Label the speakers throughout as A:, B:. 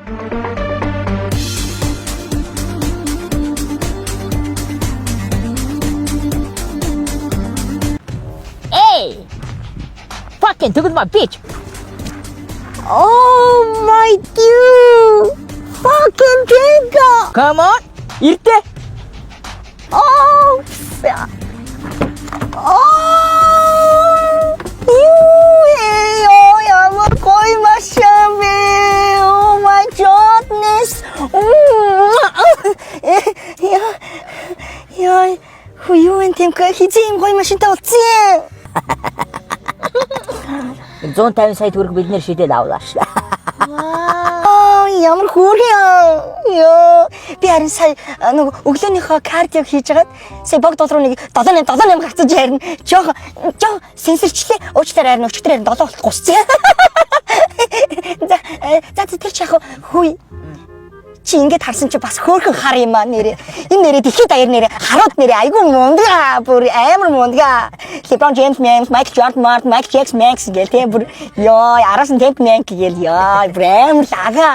A: Hey! Fucking took my bitch!
B: Oh my dude! Fucking Tinka!
A: Come on! Иртэ!
B: Oh! Oh! Oh, ямар гоё машин бэ! Oh my goodness! Яа, юу энэ Tinka хизээ юм гоё машинтай болсон юм?
A: 150 сая төгрөг бид нэр шидэд авлаа ш.
B: Ямар хөөрхөн ёо би харин сая нөгөө өглөөнийхөө кардиог хийж хагаад сая бог доллар нэг 78 хагцаж харин жоо сенсорчлээ уучлаарай харин өчтөр харин 7 болт гусцсан. За тэр чах хүй чи ингэж харсан чи бас хөөрхөн хар юм аа нэрээ энэ нэрээ дэлхийд даяар нэрээ харууд нэрээ айгүй мундаг бүр амар мундаг LeBron James Michael Jordan Michael Jackson гэл тийм бүр ёо араас нь темп мэнк гэл ёо бүр амар лага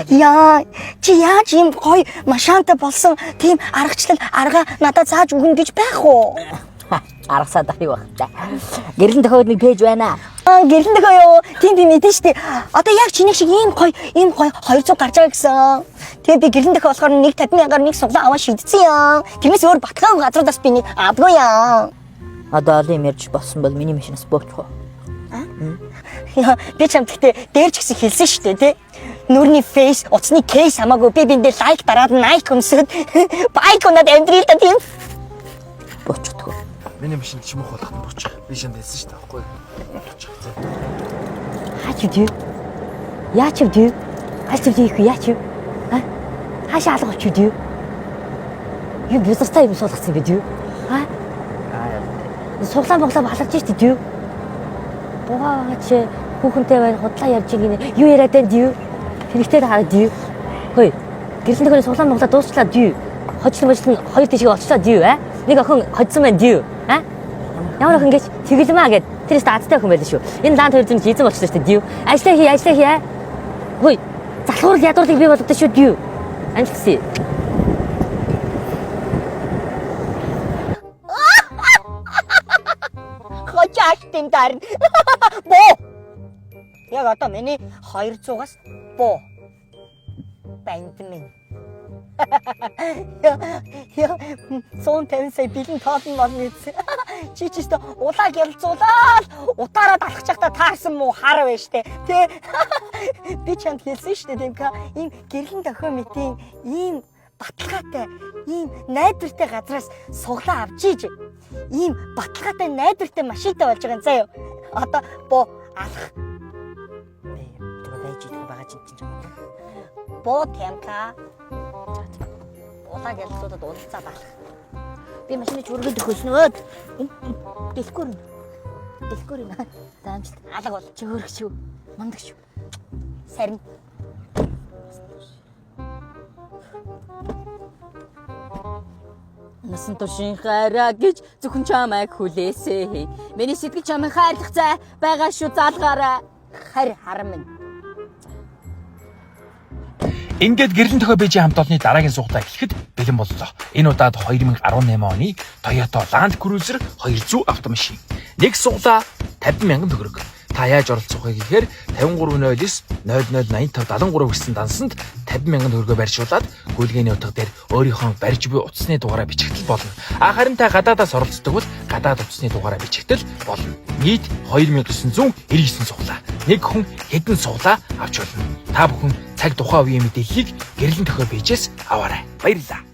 B: яа чи яаж юм гоё машинтай болсон тийм арга надад зааж өгнө гэж байх уу
A: Аргасаа дахиг байх та. Гэрэлэн тохиод нэг пэйж байна.
B: Гэрэлэн тохио юу? Тийм мэдэн штэ. Одоо яг чиний шиг ийм гоё 200 гарч байгаа гэсэн. Тэгээ би гэрэлэн тохио болохоор 150,000-аар нэг суглаа аваа шийдсэн юм. Тэрнээс өөр батхан газруудаас би нэг авгүй юм.
A: Одоо олон юм ярьж болсон бол миний машинаас бөөчих уу?
B: Яа, би чамд гэхдээ дээр ч гэсэн хэлсэн штэ тий. Нүрний фейс, утасны кейс хамаагүй би биндээ лайк дараад найк өмсөд байк унаад амьдрил та тийм.
A: Бөөчихгүй.
C: Миний машин чимэх болох нь буучих. Би шанд хэлсэн шүү дээ, аахгүй юу?
A: Хаач юу? Яач юу? Хаач юу яач юу? Хаашаа алгах юу? Юу бузартай юм суулгацсан бэ юу? Суглаан баларч штэ юу? Богаач хүүхэнтэй байна худлаа ярьж ийн юу яриад байна юу? Хэрэгтэй хараад юу? Хөөе. Гэрэлэн тохиолын суглаан дуусчлаад юу? Хоцлон хоёр тишээ олчлаад юу? Нэг охин хоцсон байна юу? Ямар охин гэж тэгэлмаа гэд тэрээс даацтай охин байлаа шүү. Энэ ланд хоёр зүн хийзэн болчихсон шүү дээ юу? Ажлаа хий. Хөөе. Залхуурал ядуурлыг бий болгодог шүү юу? Амжилтсий.
B: Хочааш тийм дарна. Боо. Яг одоо миний 200-аас боо. Бандмин. Яа 150 сая бэлэн тоолн болно гэсэн. Чи ч улааг ялцуулаад утаараа далах чахта таарсан муу хар байна штэ. Тэ. Би чамд хэлсэн штэ Tinka ийм гэрэлэн тохио мэтийн ийм баталгаатай ийм найдвартай газраас суглаа авч ийж ийм баталгаатай найдвартай машинтай болж байгаа юм заа юу. Одоо боо алах. Тэгээ байж идэх байгаа чинь. Боо Tinka. Улааг ялцуудад уулзаа балах. Би машины чүргэд өгөхнөөд дэлгүүр нь даамжт алга бол чөөрөх шүү. Мундаг шүү. Сарин.
A: Насан туршийн хайраа гэж зөвхөн чамайг хүлээсэй. Миний сэтгэл чамайг хайрлах цай байгаа шүү заалгаараа.
B: Харам минь.
C: Ингээд гэрэлэн тохио бэжийн хамт олонны дараагийн суглаа эхлэхэд бэлэн боллоо. Энэ удаад 2018 оны Toyota Land Cruiser 200 автомашин. Нэг суглаа 50,000 төгрөг. Та яаж оролцохыг гэхээр 5309-008573 гэсэн дансанд 50,000 төгрөгөөр барьжуулаад гүйлгээний утга дээр өөрийнхөө барьж буй утасны дугаараа бичигдэл болно. Харин та гадаадаас оролцдог бол гадаад утасны дугаараа бичигдэл болно. Нийт 2999 суглаа. Нэг хүн хэдэн суглаа авч болно. Та бүхэн цаг тухайн үеийн мэдээллийг гэрэлэн тохио бэжээс аваарай. Баярлалаа.